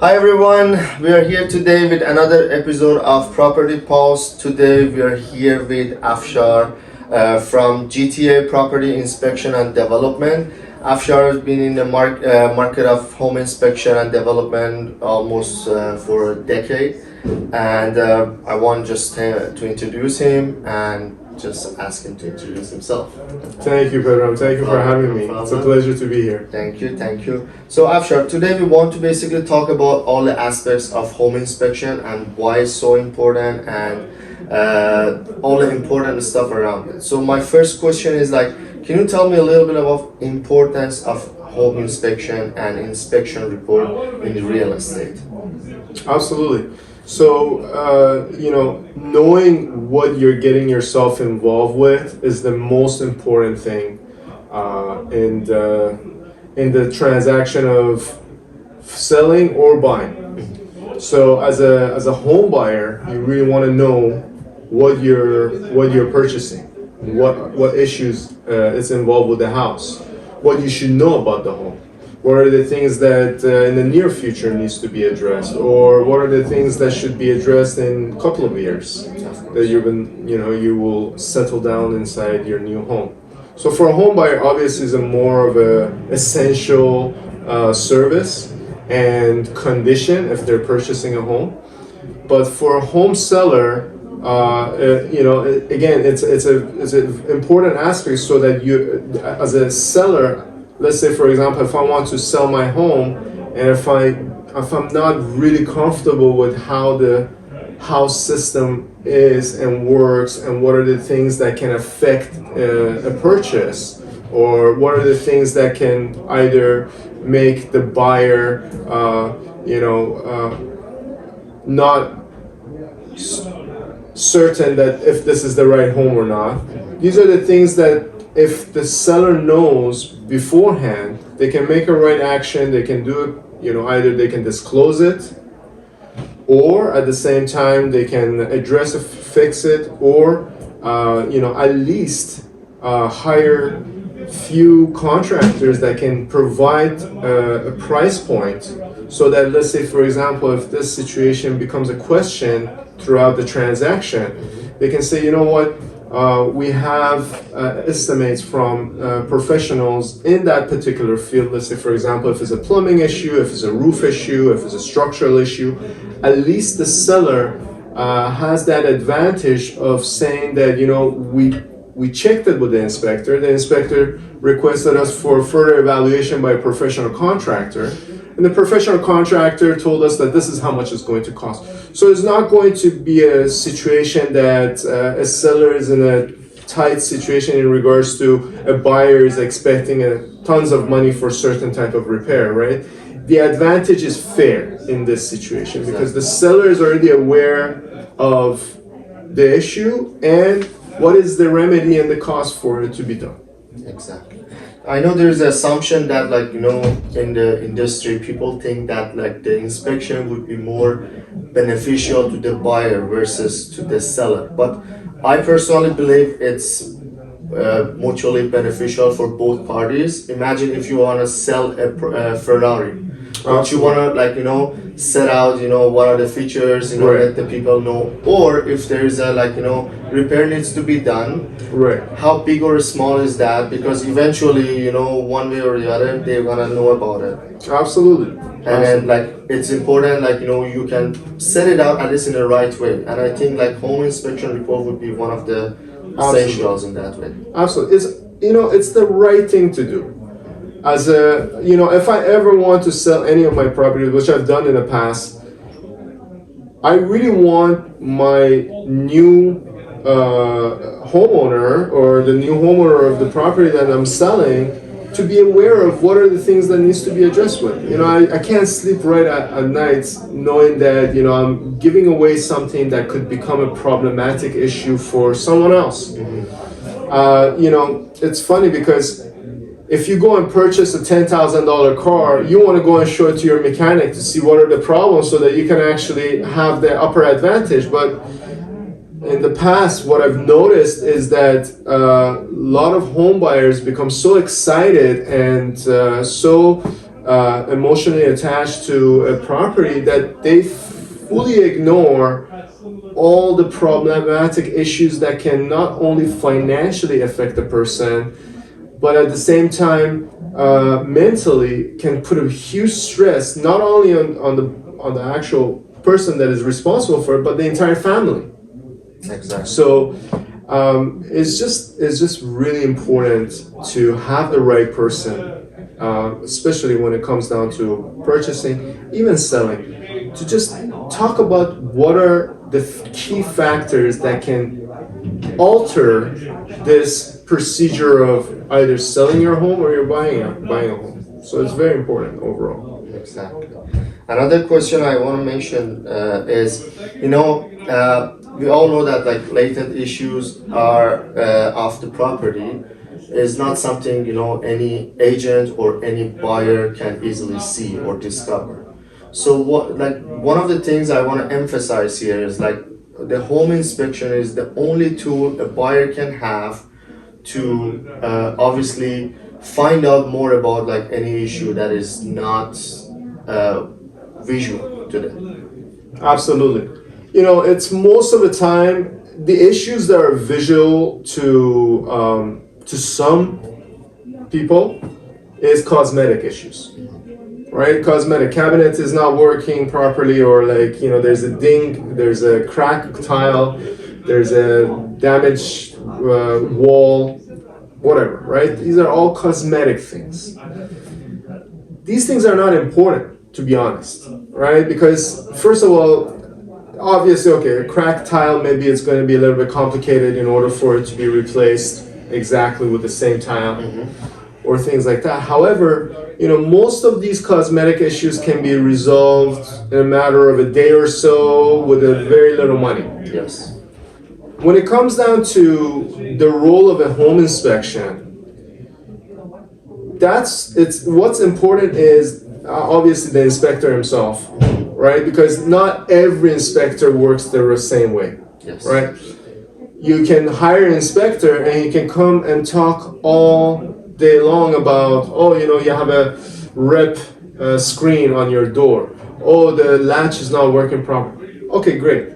Hi everyone, we are here today with another episode of Property Pulse. Today we are here with Afshar from GTA Property Inspection and Development. Afshar has been in the market of home inspection and development almost for a decade, and I want just to introduce him and just ask him to introduce himself. Thank you, Pedram. Thank you for having me. It's a pleasure to be here. Thank you, thank you. So Afshar, today we want to basically talk about all the aspects of home inspection and why it's so important and all the important stuff around it. So my first question is can you tell me a little bit about importance of home inspection and inspection report in real estate? Absolutely. So, knowing what you're getting yourself involved with is the most important thing in the transaction of selling or buying. So, as a home buyer, you really want to know what you're purchasing, what issues it's involved with the house, what you should know about the home. What are the things that in the near future needs to be addressed, or what are the things that should be addressed in a couple of years that you will settle down inside your new home. So for a home buyer, obviously, is a more of a essential service and condition if they're purchasing a home. But for a home seller, again, it's an important aspect so that you, as a seller. Let's say, for example, if I want to sell my home, and if I'm not really comfortable with how the house system is and works, and what are the things that can affect a purchase, or what are the things that can either make the buyer, not certain that if this is the right home or not. These are the things that if the seller knows beforehand, they can make a right action. They can do it, either they can disclose it, or at the same time they can address it, fix it, or at least hire few contractors that can provide a price point, so that, let's say, for example, if this situation becomes a question throughout the transaction, they can say, you know what, we have estimates from professionals in that particular field. Let's say, for example, if it's a plumbing issue, if it's a roof issue, if it's a structural issue, at least the seller has that advantage of saying that, we checked it with the inspector. The inspector requested us for further evaluation by a professional contractor. And the professional contractor told us that this is how much it's going to cost. So it's not going to be a situation that a seller is in a tight situation in regards to a buyer is expecting tons of money for certain type of repair, right? The advantage is fair in this situation because the seller is already aware of the issue and what is the remedy and the cost for it to be done. Exactly. I know there's an assumption that in the industry people think that the inspection would be more beneficial to the buyer versus to the seller, but I personally believe it's mutually beneficial for both parties. Imagine if you want to sell a Ferrari, but you want to set out what are the features, Right. let the people know, or if there is a repair needs to be done, Right. how big or small is that, because eventually one way or the other they're gonna know about it. Absolutely. And then it's important you can set it out at least in the right way, and I think home inspection report would be one of the essentials in that way. Absolutely. It's the right thing to do. As if I ever want to sell any of my properties, which I've done in the past, I really want my new homeowner or the new homeowner of the property that I'm selling to be aware of what are the things that needs to be addressed with. I can't sleep right at night knowing that I'm giving away something that could become a problematic issue for someone else. It's funny because if you go and purchase a $10,000 car, you want to go and show it to your mechanic to see what are the problems so that you can actually have the upper advantage. But in the past, what I've noticed is that a lot of home buyers become so excited and so emotionally attached to a property that they fully ignore all the problematic issues that can not only financially affect the person, but at the same time mentally can put a huge stress not only on the actual person that is responsible for it, but the entire family. Exactly. So it's just really important to have the right person, especially when it comes down to purchasing, even selling, to just talk about what are the key factors that can alter this procedure of either selling your home or you're buying a home. So it's very important overall. Exactly. Another question I want to mention is, we all know that like latent issues are of the property is not something any agent or any buyer can easily see or discover. So one of the things I want to emphasize here is like the home inspection is the only tool a buyer can have to obviously find out more about like any issue that is not visual to them. Absolutely. It's most of the time the issues that are visual to some people is cosmetic issues, right? Cosmetic cabinet is not working properly, or like there's a ding, there's a crack tile, there's a damaged wall, whatever, right? These are all cosmetic things. These things are not important, to be honest, right? Because first of all, obviously, okay, a cracked tile, maybe it's going to be a little bit complicated in order for it to be replaced exactly with the same tile, or things like that. However, most of these cosmetic issues can be resolved in a matter of a day or so with a very little money. Yes. When it comes down to the role of a home inspection, what's important is obviously the inspector himself, right? Because not every inspector works the same way, Yes. right? You can hire an inspector and he can come and talk all day long about, you have a rep screen on your door. Oh, the latch is not working properly. Okay, great.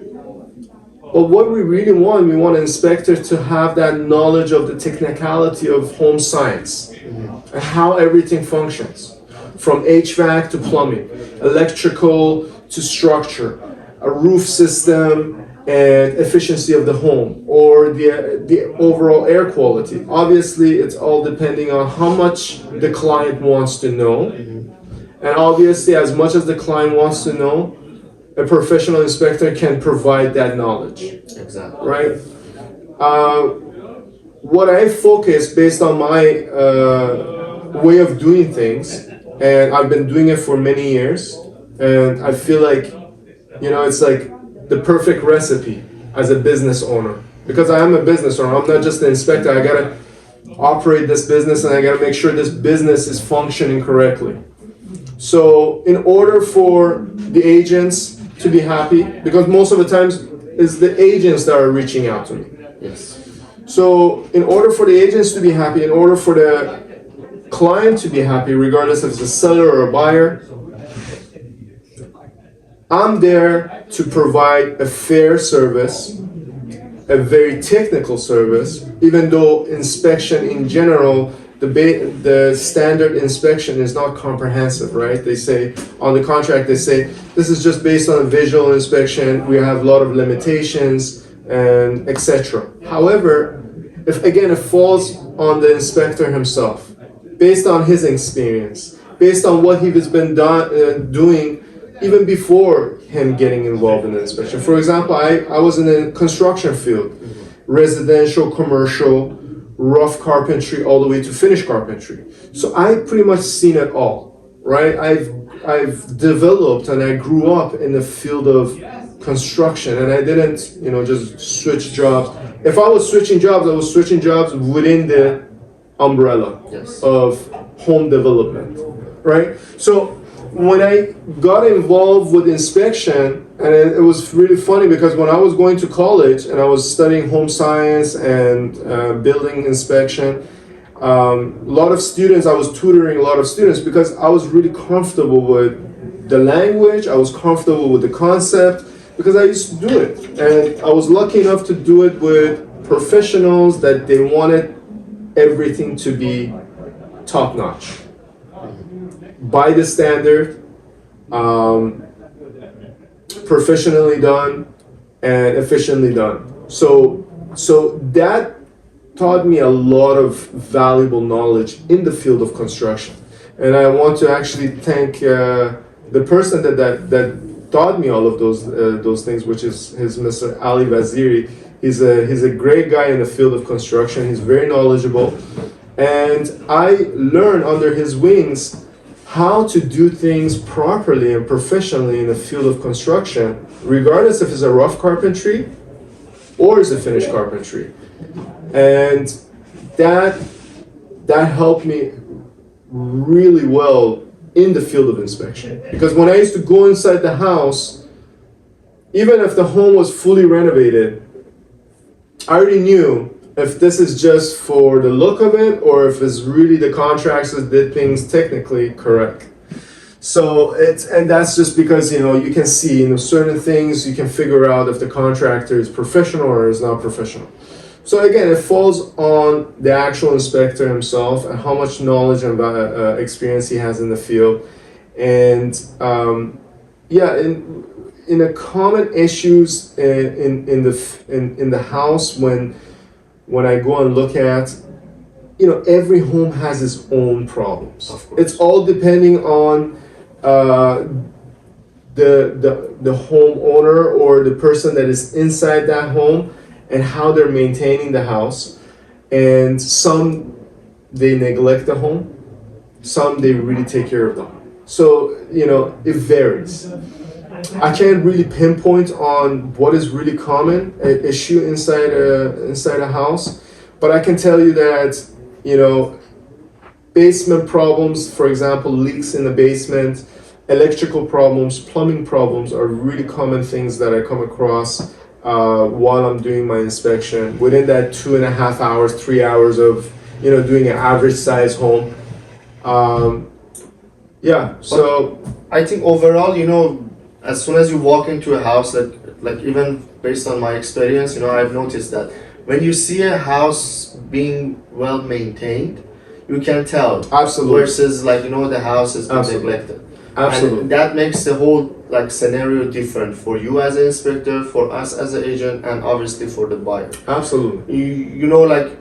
But what we really want, we want an inspector to have that knowledge of the technicality of home science and how everything functions, from HVAC to plumbing, electrical to structure, a roof system, and efficiency of the home, or the overall air quality. Obviously, it's all depending on how much the client wants to know, and obviously, as much as the client wants to know, a professional inspector can provide that knowledge. Exactly. Right? What I focus based on my way of doing things, and I've been doing it for many years, and I feel like, it's like the perfect recipe as a business owner. Because I am a business owner, I'm not just an inspector, I gotta operate this business and I gotta make sure this business is functioning correctly. So in order for the agents to be happy, because most of the times it's the agents that are reaching out to me. Yes. So in order for the agents to be happy, in order for the client to be happy, regardless if it's a seller or a buyer, I'm there to provide a fair service, a very technical service, even though inspection in general, the standard inspection is not comprehensive, right? They say, on the contract, they say, this is just based on a visual inspection, we have a lot of limitations, and etc. However, if again, it falls on the inspector himself, based on his experience, based on what he has been doing even before him getting involved in the inspection. For example, I was in the construction field, residential, commercial, rough carpentry, all the way to finished carpentry. So I pretty much seen it all, right? I've developed and I grew up in the field of construction, and I didn't, just switch jobs. If I was switching jobs, I was switching jobs within the umbrella Yes. of home development, right? So when I got involved with inspection, and it was really funny because when I was going to college and I was studying home science and building inspection, A lot of students, I was tutoring a lot of students because I was really comfortable with the language, I was comfortable with the concept, because I used to do it. And I was lucky enough to do it with professionals that they wanted everything to be top notch, by the standard, professionally done, and efficiently done. So that taught me a lot of valuable knowledge in the field of construction. And I want to actually thank the person that taught me all of those things, which is Mr. Ali Vaziri. He's a great guy in the field of construction. He's very knowledgeable, and I learned under his wings how to do things properly and professionally in the field of construction, regardless if it's a rough carpentry or it's a finished carpentry. And that helped me really well in the field of inspection. Because when I used to go inside the house, even if the home was fully renovated, I already knew if this is just for the look of it or if it's really the contractors did things technically correct. So and that's just because, you know, you can see, you know, certain things you can figure out if the contractor is professional or is not professional. So again, it falls on the actual inspector himself and how much knowledge and experience he has in the field. And yeah, in the common issues in the house when I go and look at, you know, every home has its own problems. It's all depending on the homeowner or the person that is inside that home and how they're maintaining the house. And some, they neglect the home. Some, they really take care of them. So, you know, it varies. I can't really pinpoint on what is really common an issue inside a house, but I can tell you that, you know, basement problems, for example, leaks in the basement, electrical problems, plumbing problems are really common things that I come across while I'm doing my inspection. Within that 2.5 hours, 3 hours of, you know, doing an average size home. Yeah, so I think overall, you know, as soon as you walk into a house, like even based on my experience, you know, I've noticed that when you see a house being well maintained, you can tell. Absolutely. Versus, like, you know, the house is neglected. Absolutely. And that makes the whole like scenario different for you as an inspector, for us as an agent, and obviously for the buyer. Absolutely. You know, like,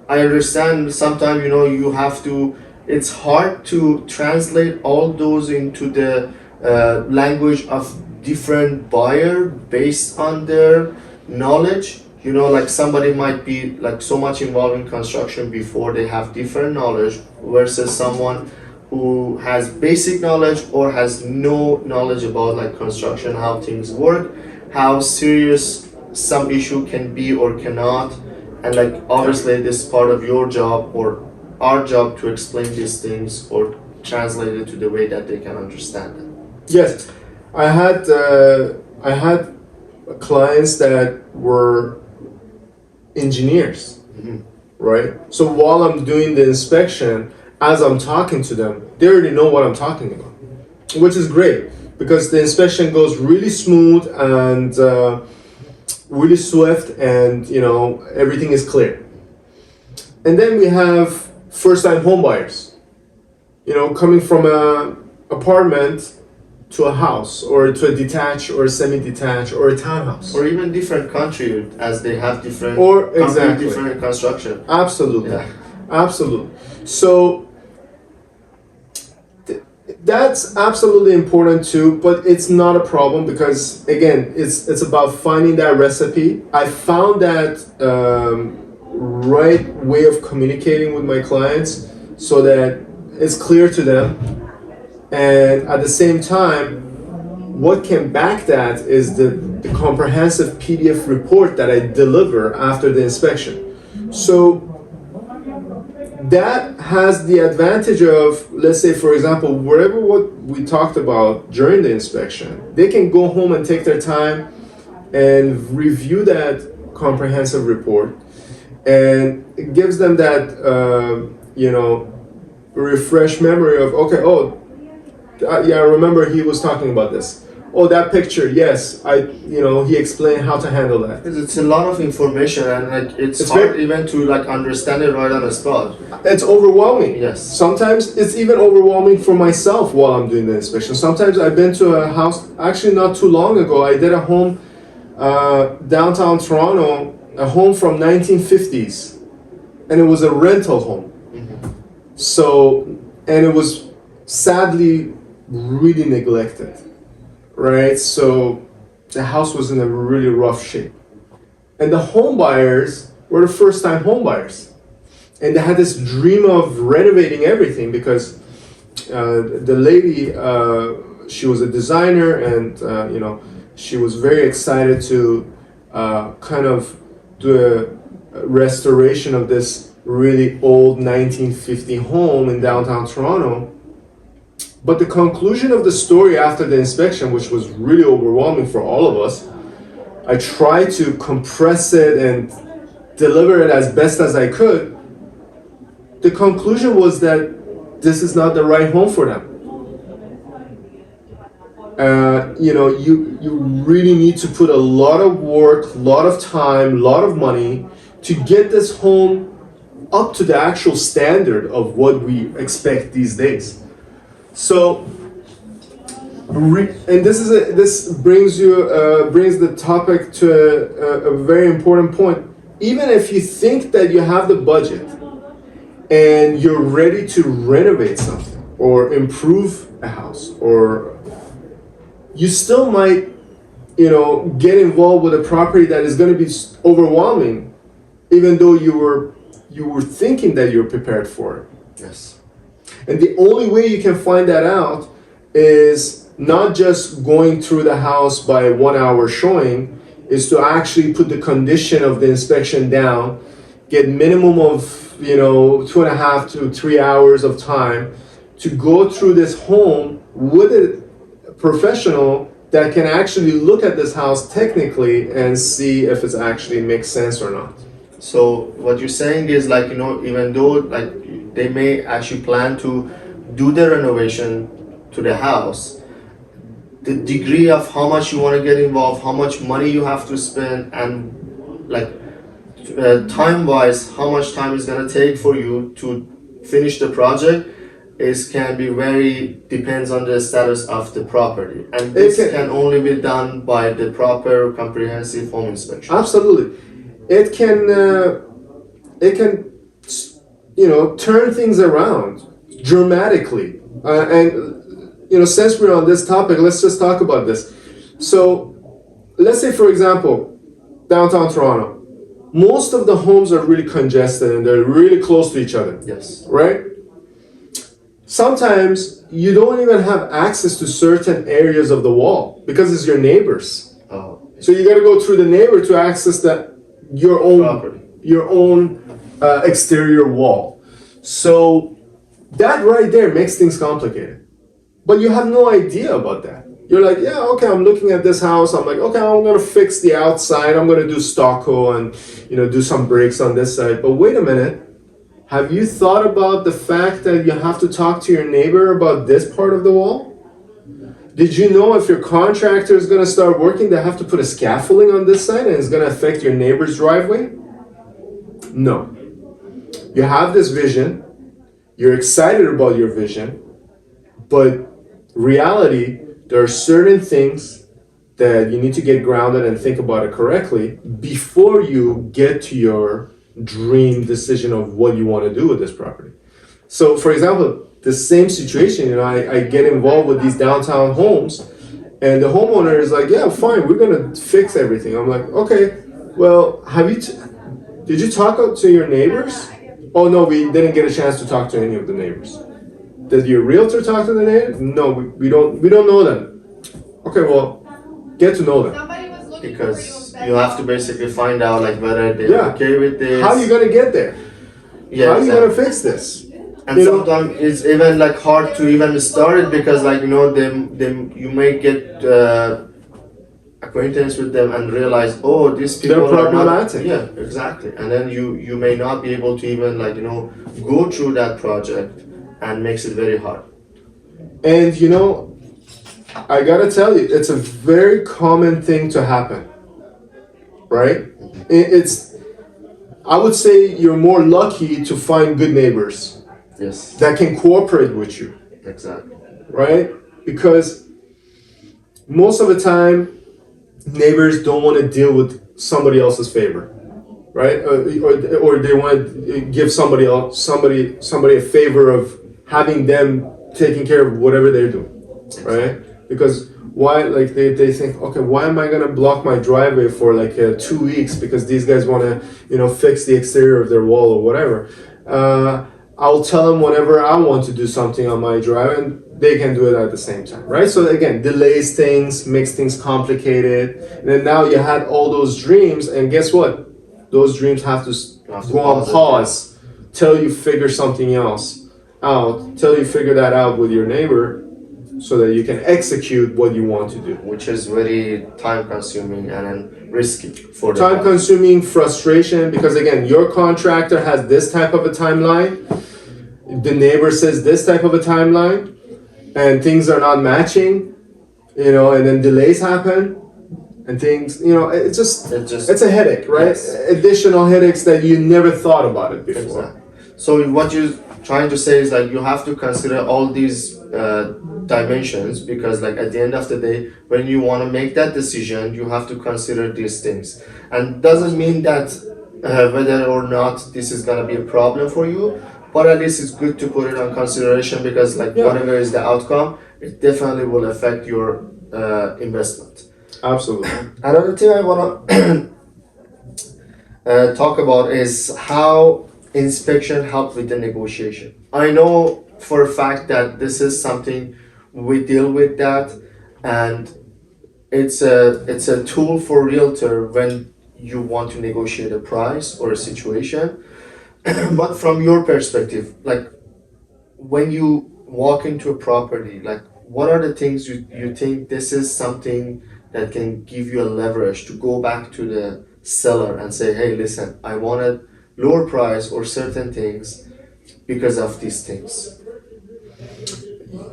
I understand sometimes, you know, you have to, it's hard to translate all those into the language of different buyer based on their knowledge. You know, like somebody might be like so much involved in construction before they have different knowledge versus someone who has basic knowledge or has no knowledge about like construction, how things work, how serious some issue can be or cannot. And like obviously this is part of your job or our job to explain these things or translate it to the way that they can understand it. Yes, I had clients that were engineers, right? So while I'm doing the inspection, as I'm talking to them, they already know what I'm talking about, which is great because the inspection goes really smooth and really swift, and you know, everything is clear. And then we have first-time home buyers, you know, coming from an apartment to a house or to a detached or a semi-detached or a townhouse. Or even different country as they have different Exactly. different construction. Absolutely. Yeah. Absolutely. So that's absolutely important too, but it's not a problem because again, it's about finding that recipe. I found that right way of communicating with my clients so that it's clear to them, and at the same time, what can back that is the comprehensive PDF report that I deliver after the inspection. So that has the advantage of, let's say for example, whatever what we talked about during the inspection, they can go home and take their time and review that comprehensive report, and it gives them that you know, refresh memory of, okay, oh, yeah, I remember he was talking about this. Oh, that picture, yes, he explained how to handle that. Because it's a lot of information, and like it's hard very- even to like understand it right on the spot. It's overwhelming. Yes. Sometimes it's even overwhelming for myself while I'm doing the inspection. Sometimes I've been to a house, actually not too long ago, I did a home downtown Toronto, a home from 1950s, and it was a rental home. So, and it was sadly really neglected, right? So the house was in a really rough shape. And the home buyers were the first time home buyers. And they had this dream of renovating everything because the lady, she was a designer, and she was very excited to kind of do a restoration of this really old 1950 home in downtown Toronto. But the conclusion of the story after the inspection, which was really overwhelming for all of us, I tried to compress it and deliver it as best as I could. The conclusion was that this is not the right home for them. You really need to put a lot of work, a lot of time, a lot of money to get this home up to the actual standard of what we expect these days. So, and this brings the topic to a very important point. Even if you think that you have the budget and you're ready to renovate something or improve a house, or you still might, get involved with a property that is going to be overwhelming, even though you were thinking that you're prepared for it. Yes. And the only way you can find that out is not just going through the house by 1 hour showing, is to actually put the condition of the inspection down, get minimum of 2.5 to 3 hours of time to go through this home with a professional that can actually look at this house technically and see if it actually makes sense or not. So what you're saying is like, even though like they may actually plan to do the renovation to the house, the degree of how much you want to get involved, how much money you have to spend, and like time wise, how much time is going to take for you to finish the project can be very depends on the status of the property, and this can only be done by the proper comprehensive home inspection. Absolutely. It can turn things around dramatically. Since we're on this topic, let's just talk about this. So, let's say, for example, downtown Toronto, most of the homes are really congested and they're really close to each other. Yes. Right? Sometimes you don't even have access to certain areas of the wall because it's your neighbors. Oh. So you got to go through the neighbor to access your own property, your own exterior wall. So that right there makes things complicated. But you have no idea about that. You're like, yeah, okay, I'm looking at this house. I'm like, okay, I'm gonna fix the outside. I'm gonna do stucco and do some bricks on this side. But wait a minute. Have you thought about the fact that you have to talk to your neighbor about this part of the wall? Did you know if your contractor is going to start working, they have to put a scaffolding on this side and it's going to affect your neighbor's driveway? No. You have this vision, you're excited about your vision, but reality, there are certain things that you need to get grounded and think about it correctly before you get to your dream decision of what you want to do with this property. So, for example, the same situation, I get involved with these downtown homes, and the homeowner is like, yeah, fine, we're gonna fix everything. I'm like, okay, well, did you talk to your neighbors? Oh no, we didn't get a chance to talk to any of the neighbors. Did your realtor talk to the neighbors? No, we don't know them. Okay, well, get to know them. Because you have to basically find out like whether they're okay with this. How are you gonna get there? Yeah, how are you gonna fix this? And sometimes it's even like hard to even start it because you may get acquaintance with them and realize, oh, these They're people are not, problematic. yeah, exactly. And then you may not be able to even like go through that project, and makes it very hard. And I gotta tell you, it's a very common thing to happen, right? It's, I would say you're more lucky to find good neighbors Yes, that can cooperate with you, exactly. right? Because most of the time, neighbors don't want to deal with somebody else's favor, right? Or they want to give somebody else, somebody a favor of having them taking care of whatever they're doing, right? Because why, like they think, okay, why am I gonna block my driveway for like 2 weeks because these guys want to fix the exterior of their wall or whatever. I'll tell them whenever I want to do something on my drive, and they can do it at the same time, right? So again, delays things, makes things complicated, and then now you had all those dreams, and guess what? Those dreams have to go on pause till you figure something else out, till you figure that out with your neighbor, so that you can execute what you want to do. Which is very time consuming and then risky for the Time client. consuming, frustration, because again, your contractor has this type of a timeline, the neighbor says this type of a timeline, and things are not matching, and then delays happen, and things, it's a headache, right? Yes. Additional headaches that you never thought about it before. Exactly. So what you're trying to say is like you have to consider all these dimensions, because like at the end of the day, when you want to make that decision, you have to consider these things. And doesn't mean that whether or not this is gonna be a problem for you, but at least it's good to put it on consideration, because like Yeah. whatever is the outcome, it definitely will affect your investment. Absolutely. Another thing I want to talk about is how inspection help with the negotiation. I know for a fact that this is something we deal with that, and it's a tool for realtor when you want to negotiate a price or a situation. But from your perspective, like when you walk into a property, like what are the things you think this is something that can give you a leverage to go back to the seller and say, hey, listen, I wanted lower price or certain things because of these things.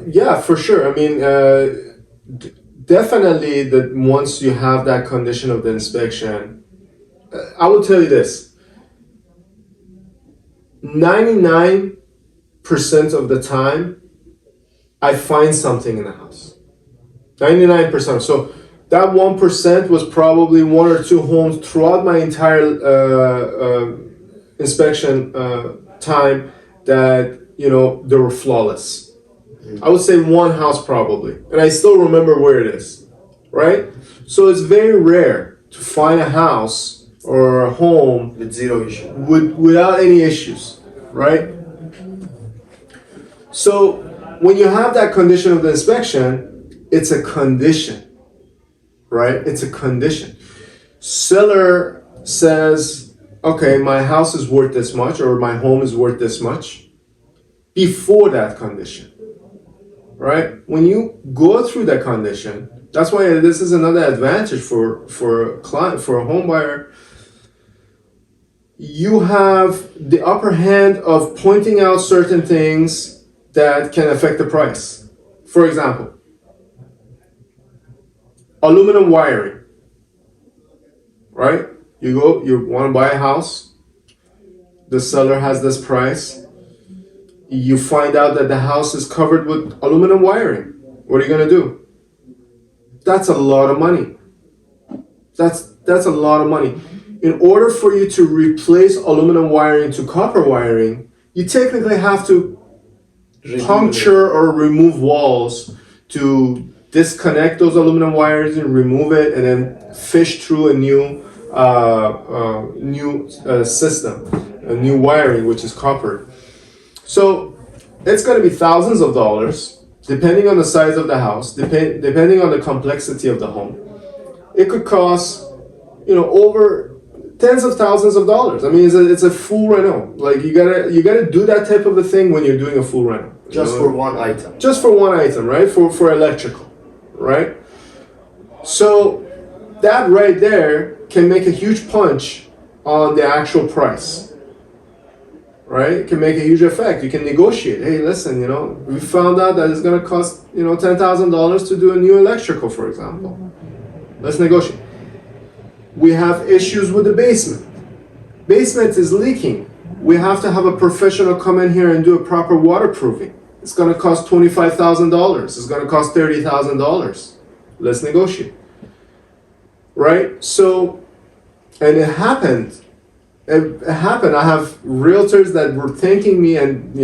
Yeah, for sure. I mean, definitely that once you have that condition of the inspection, I will tell you this. 99% of the time, I find something in the house. 99%. So that 1% was probably one or two homes throughout my entire inspection time that they were flawless. I would say one house probably, and I still remember where it is, right? So it's very rare to find a house or a home With zero issue. without any issues, right? So when you have that condition of the inspection, it's a condition, right? It's a condition. Seller says, okay, my house is worth this much, or my home is worth this much, before that condition, right? When you go through that condition, that's why this is another advantage for a client, for a home buyer. You have the upper hand of pointing out certain things that can affect the price. For example, aluminum wiring, right? You want to buy a house, the seller has this price, you find out that the house is covered with aluminum wiring. What are you going to do? That's a lot of money. That's a lot of money. In order for you to replace aluminum wiring to copper wiring, you technically have to puncture or remove walls to disconnect those aluminum wires and remove it, and then fish through a new system, a new wiring, which is copper. So it's going to be thousands of dollars, depending on the size of the house, depending on the complexity of the home. It could cost, over tens of thousands of dollars. I mean, it's a full rental. Like you gotta do that type of a thing when you're doing a full rental. Just for one item. Just for one item, right? For electrical, right? So that right there can make a huge punch on the actual price. Right? It can make a huge effect. You can negotiate. Hey, listen, we found out that it's going to cost, $10,000 to do a new electrical, for example. Let's negotiate. We have issues with the basement. Basement is leaking. We have to have a professional come in here and do a proper waterproofing. It's going to cost $25,000. It's going to cost $30,000. Let's negotiate. Right? So, and it happened. It happened. I have realtors that were thanking me and,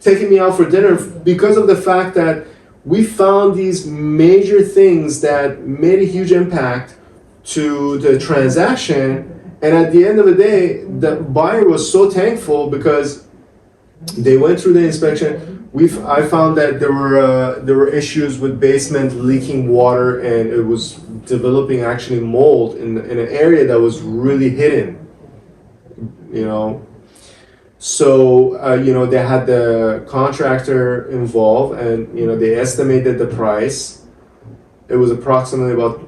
taking me out for dinner because of the fact that we found these major things that made a huge impact to the transaction. And at the end of the day, the buyer was so thankful because they went through the inspection. I found that there were issues with basement leaking water, and it was developing actually mold in an area that was really hidden. So they had the contractor involved, and they estimated the price. It was approximately about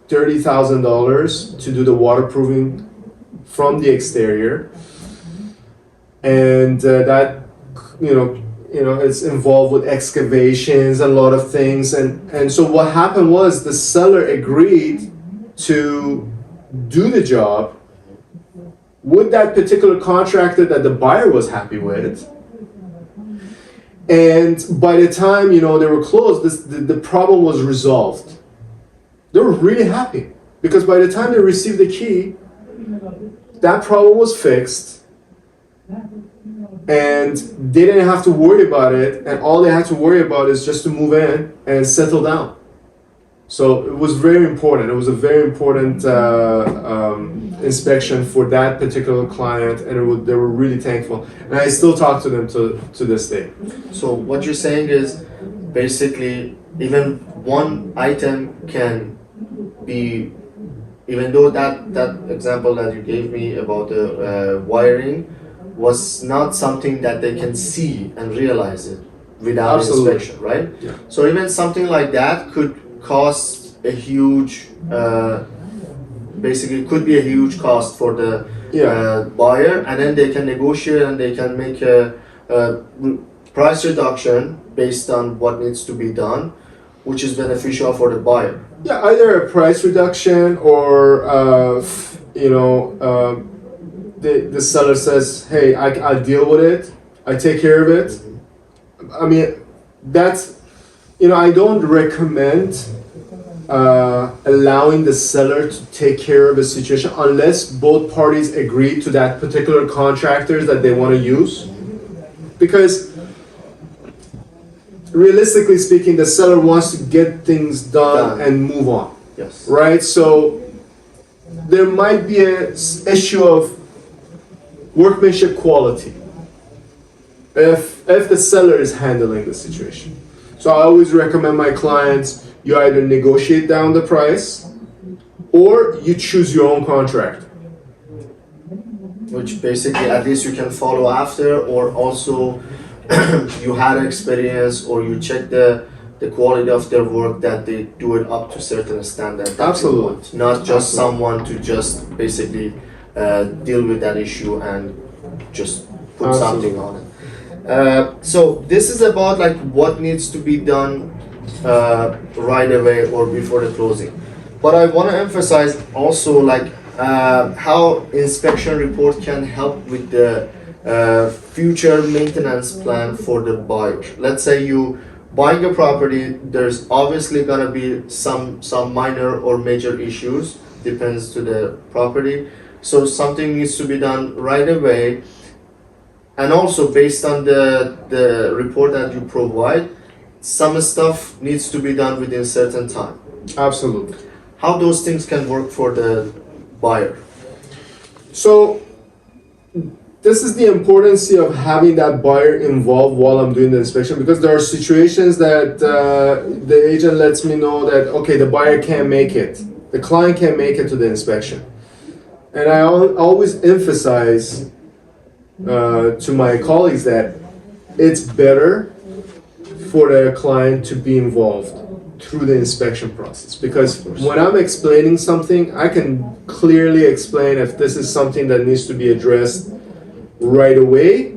$30,000 to do the waterproofing from the exterior, and that it's involved with excavations and a lot of things, and so what happened was the seller agreed to do the job with that particular contractor that the buyer was happy with. And by the time they were closed, the problem was resolved. They were really happy because by the time they received the key, that problem was fixed, and they didn't have to worry about it. And all they had to worry about is just to move in and settle down. So it was very important. It was a very important inspection for that particular client, and they were really thankful. And I still talk to them to this day. So what you're saying is basically even one item can be, even though that example that you gave me about the wiring was not something that they can see and realize it without Absolutely. inspection, right? Yeah. So even something like that could cost a huge, basically could be a huge cost for the buyer, and then they can negotiate and they can make a price reduction based on what needs to be done, which is beneficial for the buyer. Yeah, either a price reduction or the seller says, "Hey, I'll deal with it. I take care of it." I mean, that's I don't recommend allowing the seller to take care of a situation unless both parties agree to that particular contractors that they want to use, because realistically speaking, the seller wants to get things done and move on. Yes. Right? So there might be an issue of workmanship quality if the seller is handling the situation. So I always recommend my clients, you either negotiate down the price or you choose your own contractor. Which basically at least you can follow after, or also you had experience or you check the quality of their work, that they do it up to certain standard that Absolutely. you want. Not just Absolutely. someone to just basically deal with that issue and just put Absolutely. something on it. So this is about like what needs to be done right away or before the closing. But I want to emphasize also like how inspection report can help with the future maintenance plan for the buyer. Let's say you buying a property, there's obviously gonna be some minor or major issues, depends to the property. So something needs to be done right away. And also based on the report that you provide, some stuff needs to be done within certain time. Absolutely. How those things can work for the buyer? So this is the importance of having that buyer involved while I'm doing the inspection, because there are situations that the agent lets me know that, okay, the buyer can't make it. The client can't make it to the inspection. And I always emphasize to my colleagues that it's better for the client to be involved, through the inspection process, because when I'm explaining something, I can clearly explain if this is something that needs to be addressed right away,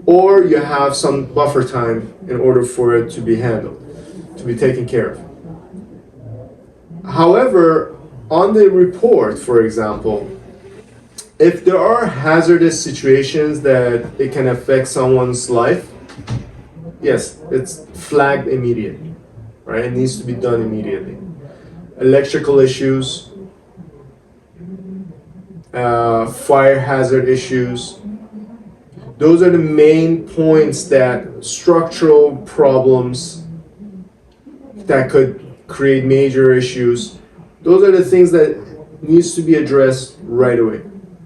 or you have some buffer time in order for it to be handled, to be taken care of. However, on the report, for example, if there are hazardous situations that it can affect someone's life, yes, it's flagged immediately, right? It needs to be done immediately. Electrical issues, fire hazard issues, those are the main points that structural problems that could create major issues. Those are the things that needs to be addressed right away.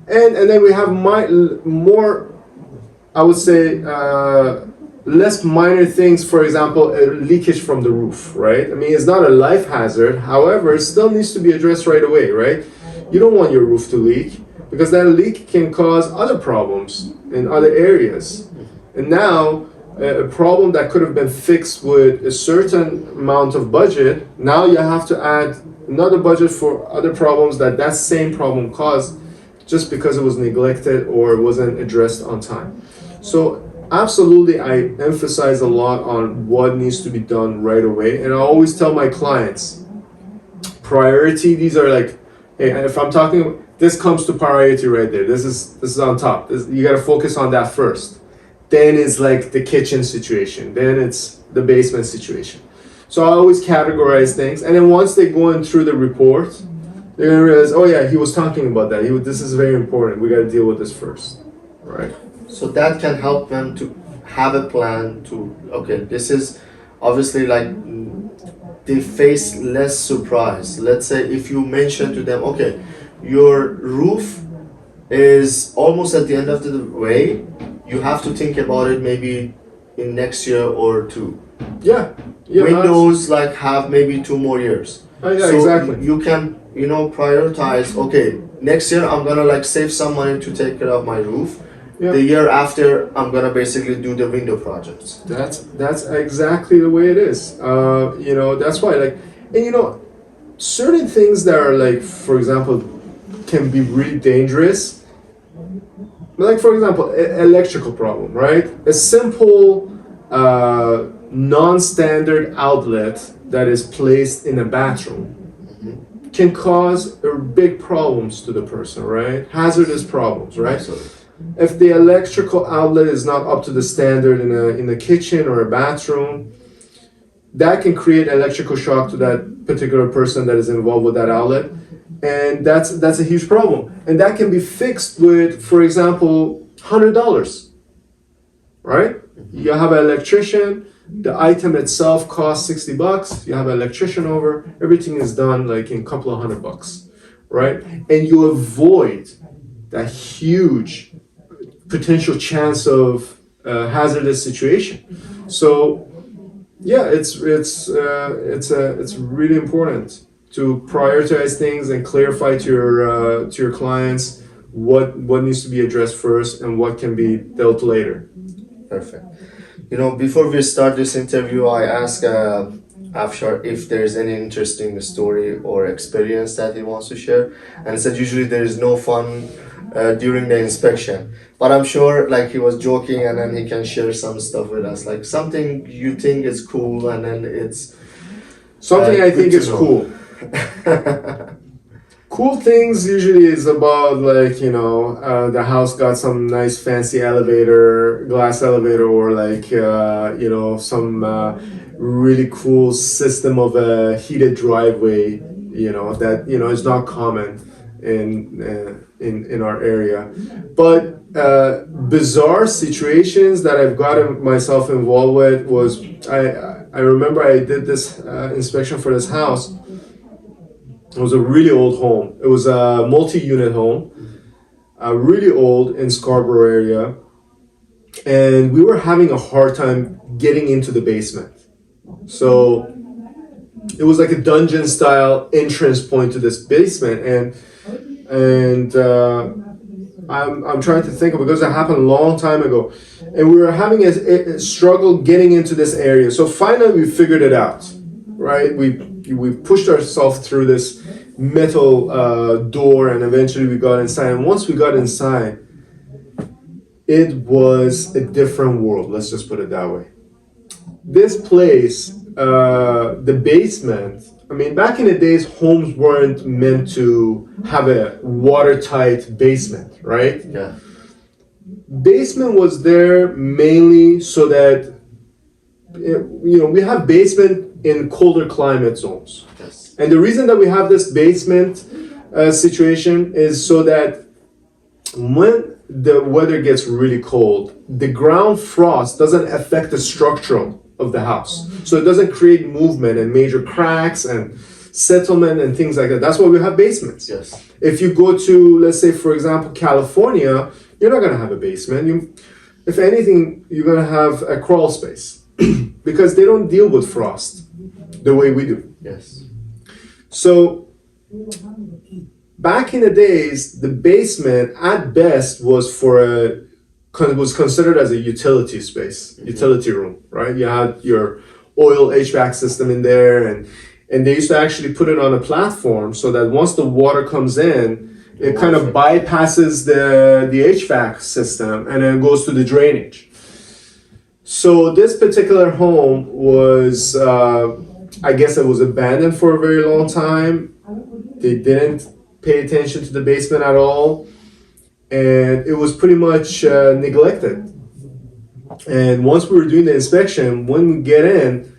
And then we have more, I would say, less minor things. For example, a leakage from the roof, right? I mean, it's not a life hazard. However, it still needs to be addressed right away, right? You don't want your roof to leak, because that leak can cause other problems in other areas. And now, a problem that could have been fixed with a certain amount of budget, now you have to add another budget for other problems that same problem caused, just because it was neglected or wasn't addressed on time. So absolutely, I emphasize a lot on what needs to be done right away. And I always tell my clients, priority, these are like, hey, if I'm talking, this comes to priority right there. This is on top. You gotta focus on that first. Then it's like the kitchen situation. Then it's the basement situation. So I always categorize things. And then once they go in through the report, they're gonna realize, oh yeah, he was talking about that. This is very important. We gotta deal with this first, right? So that can help them to have a plan to, okay, this is obviously like they face less surprise. Let's say if you mention to them, okay, your roof is almost at the end of the way, you have to think about it maybe in next year or two. Yeah. Windows like have maybe 2 more years. Yeah, so exactly. You can, prioritize, okay, next year I'm gonna like save some money to take care of my roof. Yeah. The year after I'm gonna basically do the window projects. That's exactly the way it is. That's why, like, and certain things that are like, for example, can be really dangerous. Like, for example, electrical problem, right? A simple non-standard outlet that is placed in a bathroom can cause big problems to the person, right? Hazardous problems, right? Absolutely. If the electrical outlet is not up to the standard in a kitchen or a bathroom, that can create electrical shock to that particular person that is involved with that outlet, and that's a huge problem. And that can be fixed with, for example, $100, right? You have an electrician. The item itself costs $60. You have an electrician over. Everything is done like in a couple of $100, right? And you avoid that huge potential chance of hazardous situation. So yeah, it's really important to prioritize things and clarify to your clients what needs to be addressed first and what can be dealt later. Perfect. Before we start this interview, I asked Afshar if there's any interesting story or experience that he wants to share, and he said usually there is no fun during the inspection, but I'm sure like he was joking, and then he can share some stuff with us, like something you think is cool, and then it's something I think is cool. Cool things usually is about like the house got some nice fancy glass elevator, or like some really cool system of a heated driveway, that is not common in our area. But bizarre situations that I've gotten myself involved with was I remember I did this inspection for this house. It was a really old home. It was a multi-unit home, really old in Scarborough area, and we were having a hard time getting into the basement. So it was like a dungeon style entrance point to this basement, and I'm trying to think of, because it happened a long time ago, and we were having a struggle getting into this area. So finally we figured it out, right? We pushed ourselves through this metal door, and eventually we got inside. And once we got inside, it was a different world. Let's just put it that way. This place, the basement. I mean, back in the days, homes weren't meant to have a watertight basement, right? Yeah. Basement was there mainly so that we have basement in colder climate zones. Yes. And the reason that we have this basement situation is so that when the weather gets really cold, the ground frost doesn't affect the structural of the house. So it doesn't create movement and major cracks and settlement and things like that. That's why we have basements. Yes. If you go to, let's say, for example, California, you're not going to have a basement. If anything, you're going to have a crawl space because they don't deal with frost the way we do. Yes. So back in the days, the basement at best was was considered as a utility space, utility room, right? You had your oil HVAC system in there, and they used to actually put it on a platform so that once the water comes in, it kind of bypasses the HVAC system and then goes to the drainage. So this particular home was, I guess it was abandoned for a very long time. They didn't pay attention to the basement at all, and it was pretty much neglected. And once we were doing the inspection, when we get in,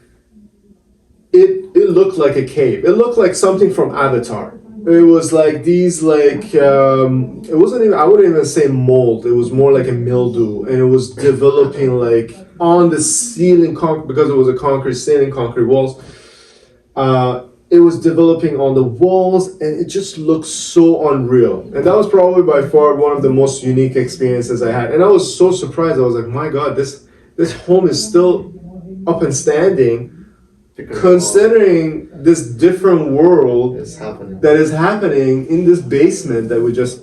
it looked like a cave. It looked like something from Avatar. It was like these it wasn't even, I wouldn't even say mold. It was more like a mildew, and it was developing like on the ceiling because it was a concrete ceiling, concrete walls. It was developing on the walls, and it just looked so unreal. And that was probably by far one of the most unique experiences I had. And I was so surprised. I was like, my God, this home is still up and standing, considering this different world that is happening in this basement that we just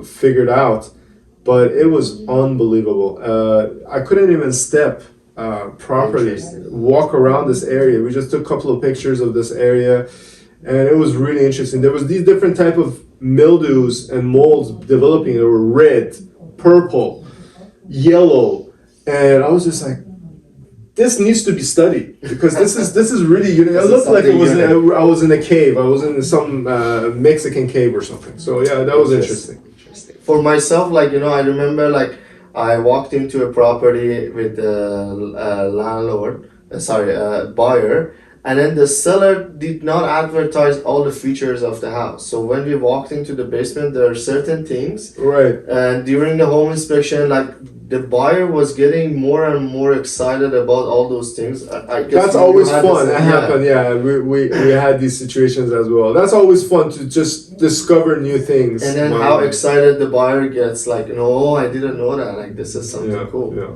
figured out. But it was unbelievable. I couldn't even step properly, walk around this area. We just took a couple of pictures of this area, and it was really interesting. There was these different type of mildews and molds developing. They were red, purple, yellow, and I was just like, this needs to be studied because this is really unique. It looked like I was in a cave. I was in some Mexican cave or something. So yeah, that was interesting. For myself, I remember I walked into a property with the buyer, and then the seller did not advertise all the features of the house. So when we walked into the basement, there are certain things. Right. And during the home inspection, the buyer was getting more and more excited about all those things. I guess that's always fun. That happened. Yeah, we had these situations as well. That's always fun to just discover new things. And then how excited the buyer gets, no, I didn't know that. This is something cool. Yeah.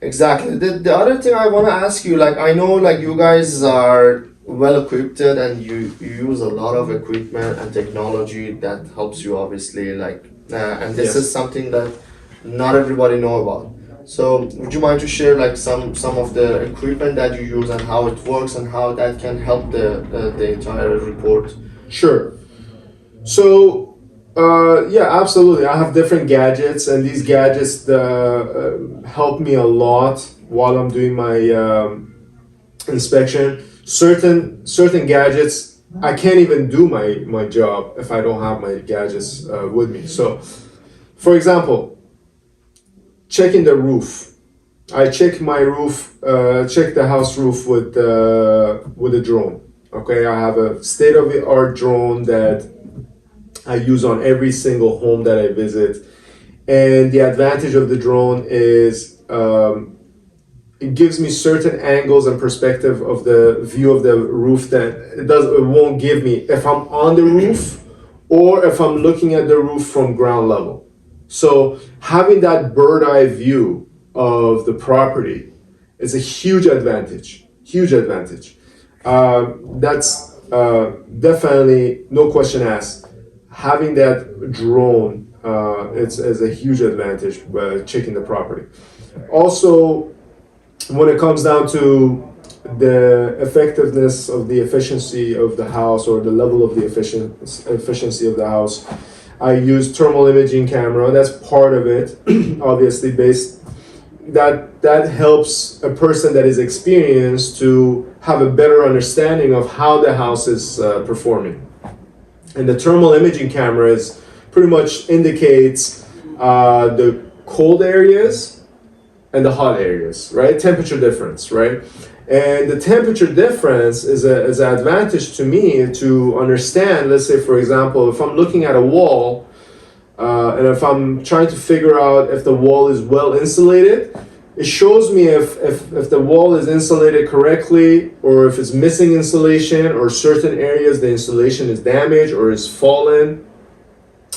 Exactly. The other thing I want to ask you, I know you guys are well equipped and you use a lot of equipment and technology that helps you obviously and this is something that not everybody know about. So would you mind to share some of the equipment that you use and how it works and how that can help the entire report? Sure. So yeah, absolutely. I have different gadgets, and these gadgets help me a lot while I'm doing my inspection. Certain gadgets, I can't even do my job if I don't have my gadgets with me. So, for example, checking the roof. I check my roof, check the house roof with a drone. Okay, I have a state-of-the-art drone that I use on every single home that I visit, and the advantage of the drone is it gives me certain angles and perspective of the view of the roof that it won't give me if I'm on the roof or if I'm looking at the roof from ground level. So having that bird eye view of the property is a huge advantage. Huge advantage. That's definitely no question asked. Having that drone, it's a huge advantage checking the property. Also, when it comes down to the effectiveness of the efficiency of the house or the level of the efficiency of the house. I use thermal imaging camera. That's part of it, obviously based. That helps a person that is experienced to have a better understanding of how the house is performing. And the thermal imaging cameras pretty much indicates the cold areas and the hot areas, right? Temperature difference, right? And the temperature difference is an advantage to me to understand. Let's say, for example, if I'm looking at a wall and if I'm trying to figure out if the wall is well insulated, it shows me if the wall is insulated correctly or if it's missing insulation or certain areas the insulation is damaged or is fallen.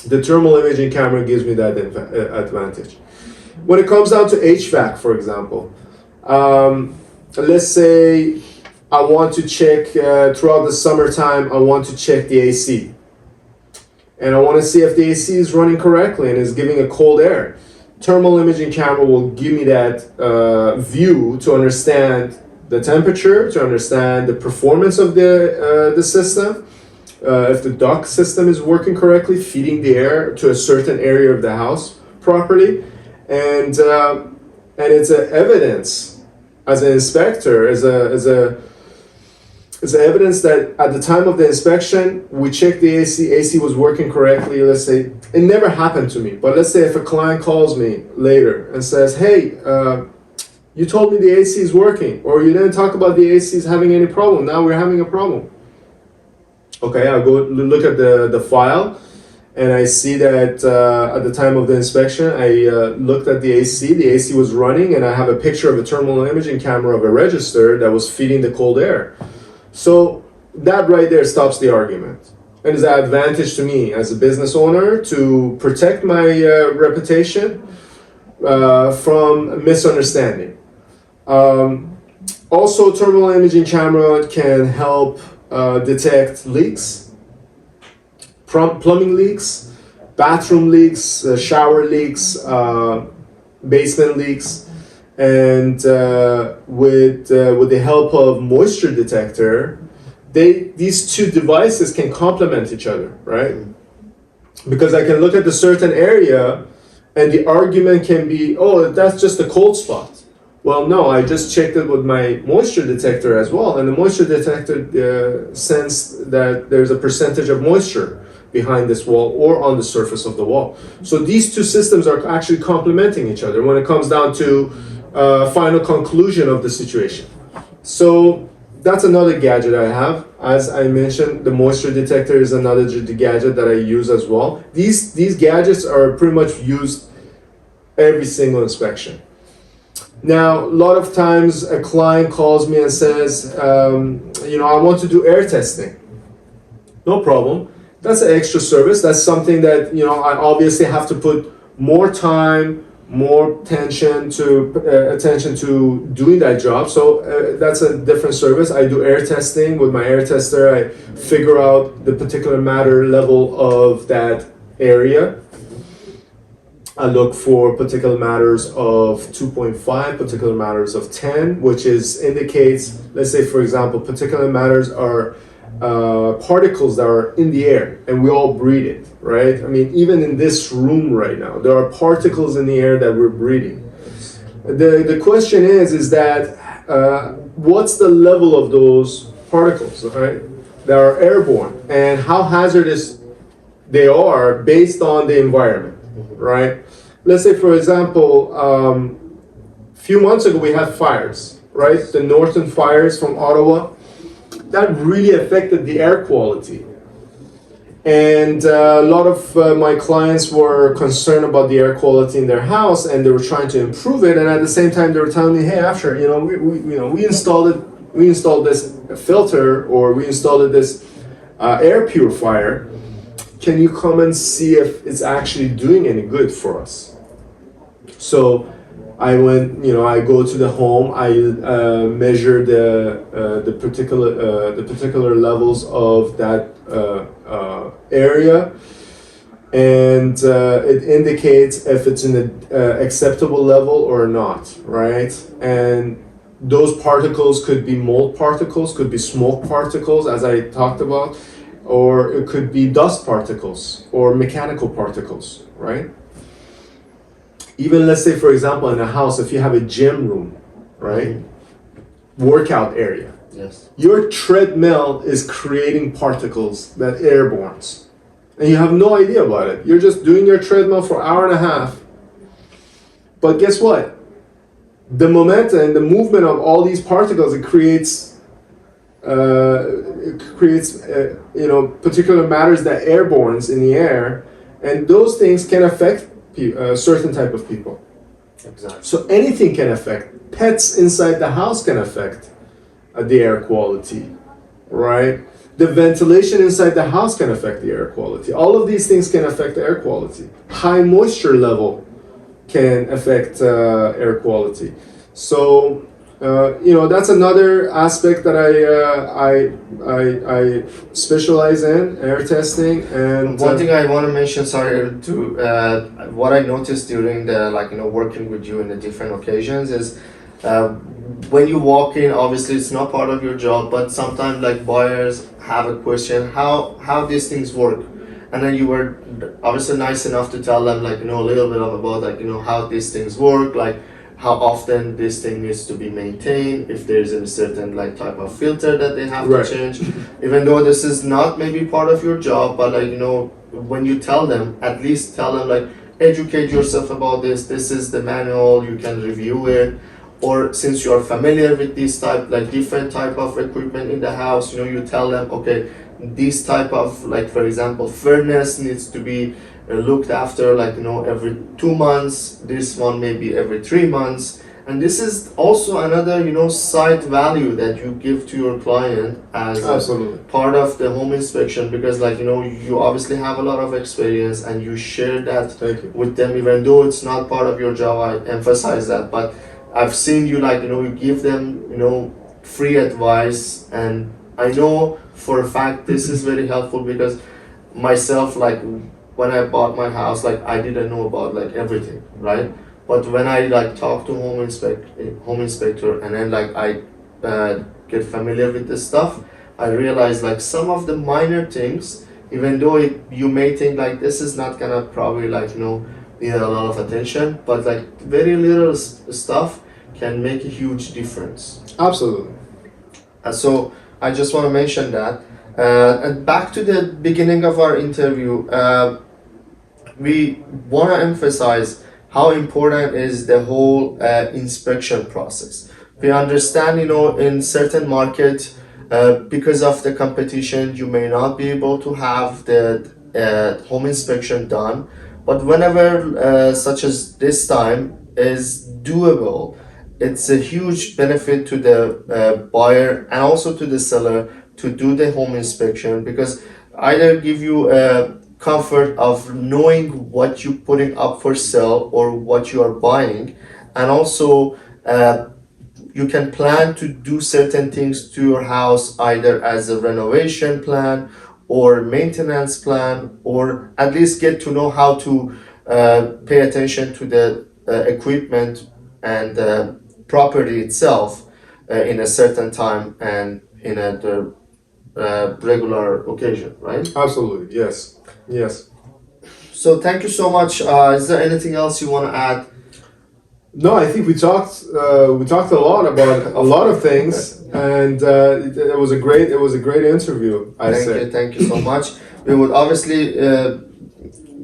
The thermal imaging camera gives me that advantage. When it comes down to HVAC, for example, let's say I want to check throughout the summertime, I want to check the AC. And I want to see if the AC is running correctly and is giving a cold air. Thermal imaging camera will give me that view to understand the temperature, to understand the performance of the system, if the duct system is working correctly, feeding the air to a certain area of the house properly, and it's an evidence as an inspector, as evidence that at the time of the inspection we checked the AC was working correctly. Let's say it never happened to me, but let's say if a client calls me later and says, "Hey, you told me the AC is working, or you didn't talk about the AC is having any problem. Now we're having a problem." Okay, I'll go look at the file, and I see that at the time of the inspection, I looked at the AC. The AC was running, and I have a picture of a thermal imaging camera of a register that was feeding the cold air. So that right there stops the argument, and is an advantage to me as a business owner to protect my reputation from misunderstanding. Also, thermal imaging camera can help detect leaks, plumbing leaks, bathroom leaks, shower leaks, basement leaks. And with the help of moisture detector, these two devices can complement each other, right? Because I can look at the certain area and the argument can be, oh, that's just a cold spot. Well, no, I just checked it with my moisture detector as well, and the moisture detector sensed that there's a percentage of moisture behind this wall or on the surface of the wall. So these two systems are actually complementing each other when it comes down to final conclusion of the situation. So that's another gadget I have. As I mentioned, the moisture detector is another gadget that I use as well. These gadgets are pretty much used every single inspection. Now, a lot of times a client calls me and says, I want to do air testing. No problem. That's an extra service. That's something that, I obviously have to put more time, more attention to doing that job. So that's a different service. I do air testing with my air tester. I figure out the particular matter level of that area. I look for particular matters of 2.5, particular matters of 10, which indicates, let's say for example, particular matters are particles that are in the air and we all breathe it, right? I mean, even in this room right now, there are particles in the air that we're breathing. The question is that what's the level of those particles, right, that are airborne, and how hazardous they are based on the environment, right? Let's say, for example, a few months ago we had fires, right? The northern fires from Ottawa. That really affected the air quality. And a lot of my clients were concerned about the air quality in their house, and they were trying to improve it. And at the same time, they were telling me, "Hey, Afshar, we installed this filter, or we installed this air purifier. Can you come and see if it's actually doing any good for us?" So I went, I go to the home, I measure the particular levels of that area, and it indicates if it's in an acceptable level or not, right? And those particles could be mold particles, could be smoke particles, as I talked about, or it could be dust particles or mechanical particles, right? Even let's say, for example, in a house, if you have a gym room, right? Workout area. Yes. Your treadmill is creating particles that airborne. And you have no idea about it. You're just doing your treadmill for an hour and a half. But guess what? The momentum and the movement of all these particles, it creates particular matters that airborne in the air, and those things can affect a certain type of people. Exactly. So anything can affect. Pets inside the house can affect the air quality, right? The ventilation inside the house can affect the air quality. All of these things can affect the air quality. High moisture level can affect air quality. So that's another aspect that I specialize in, air testing. And one thing I want to mention, sorry, to what I noticed during the working with you in the different occasions is when you walk in, obviously it's not part of your job, but sometimes buyers have a question how these things work, and then you were obviously nice enough to tell them a little bit about how these things work, how often this thing needs to be maintained, if there's a certain type of filter that they have Right. to change, even though this is not maybe part of your job, but when you tell them, at least tell them educate yourself about this is the manual, you can review it, or since you are familiar with this type different type of equipment in the house, you tell them, okay, this type of for example furnace needs to be looked after every 2 months, this one maybe every 3 months, and this is also another side value that you give to your client as Absolutely. part of the home inspection, because you obviously have a lot of experience and you share that Thank you. with them, even though it's not part of your job. I emphasize that, but I've seen you you give them free advice, and I know for a fact this is very helpful, because myself when I bought my house I didn't know about everything, right? But when I talk to home inspector, and then I get familiar with this stuff, I realize some of the minor things, even though you may think this is not gonna probably need a lot of attention, but very little stuff can make a huge difference. Absolutely. So I just want to mention that. And back to the beginning of our interview, we want to emphasize how important is the whole inspection process. We understand, in certain market, because of the competition, you may not be able to have the home inspection done, but whenever such as this time is doable, it's a huge benefit to the buyer and also to the seller to do the home inspection, because either give you a comfort of knowing what you're putting up for sale or what you are buying, and also you can plan to do certain things to your house, either as a renovation plan or maintenance plan, or at least get to know how to pay attention to the equipment and property itself in a certain time and in a regular occasion, right? Absolutely. Yes. Yes. So thank you so much. Is there anything else you want to add? No, I think we talked a lot about a lot of things, and it was a great interview. Thank you so much. We would obviously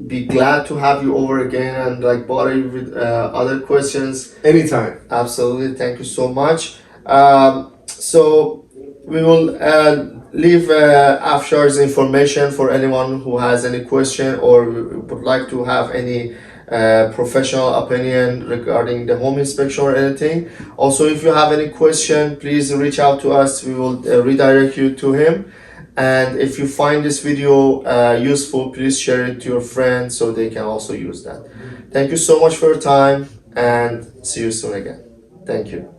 be glad to have you over again and bother you with other questions. Anytime. Absolutely, thank you so much. So we will leave Afshar's information for anyone who has any question or would like to have any professional opinion regarding the home inspection or anything. Also, if you have any question, please reach out to us. We will redirect you to him. And if you find this video useful, please share it to your friends so they can also use that. Thank you so much for your time, and see you soon again. Thank you.